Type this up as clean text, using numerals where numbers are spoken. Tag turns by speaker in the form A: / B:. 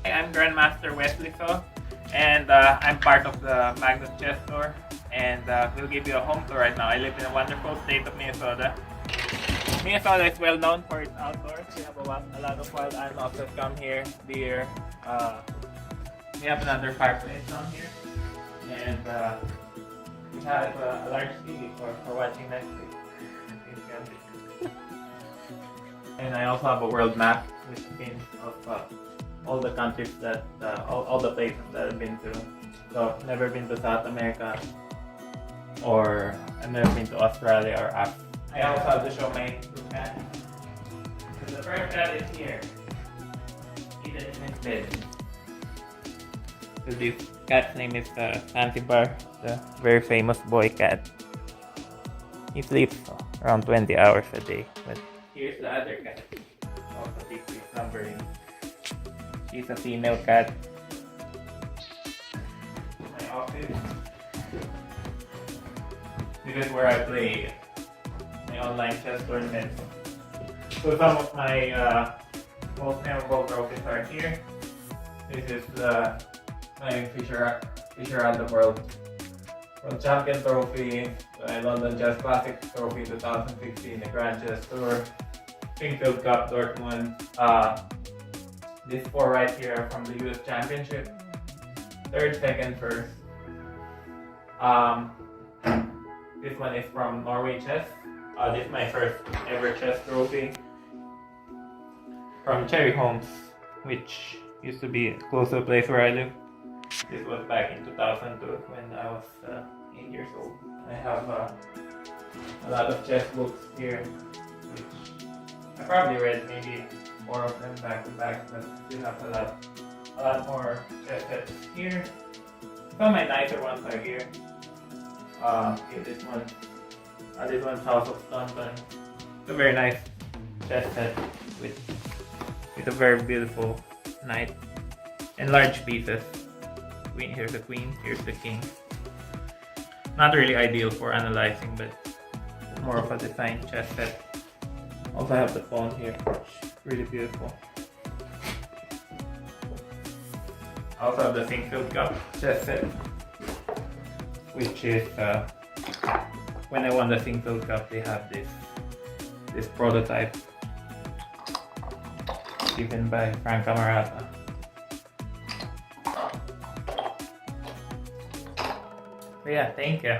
A: I'm Grandmaster Wesley So-n, and I'm part of the Magnus Chess Tour, and we'll give you a home tour right now. I live in a wonderful state of Minnesota. Minnesota is well known for its outdoors. We have a lot of wild animals that come here, deer. We have another fireplace down here, and we have a large TV for watching Netflix. And I also have a world map with pins of all the countries that, all the places that I've been to. So, never been to South America, or I've never been to Australia or Africa. I also have to show my two cats. So the first cat is here, eaten in his bed. So this cat's name is Zanzibar, the very famous boy cat. He sleeps around 20 hours a day. But here's the other cat. Also deeply slumbering. She's a female cat. My office. This is where I play my online chess tournaments. So some of my most memorable trophies are here. This is my Fischer World Champion Trophy, the London Chess Classic Trophy 2016, the Grand Chess Tour, Springfield Cup Dortmund. These four right here are from the US Championship. Third, second, first. This one is from Norway Chess. This is my first ever chess trophy from Cherry Homes, which used to be close to the place where I live. This was back in 2002 when I was 8 years old. I have a lot of chess books here, which I probably read maybe 4 of them back to back, but still have a lot more chess sets here. Some of my nicer ones are here. This one's House of Staunton. It's a very nice chess set with a very beautiful knight and large pieces. Here's the queen, here's the king. Not really ideal for analyzing, but more of a design chess set. Also have the pawn here, which is really beautiful. I also have the Springfield Cup chess set, which is when I won the Springfield Cup, they have this prototype given by Frank Camarata. But yeah, thank you.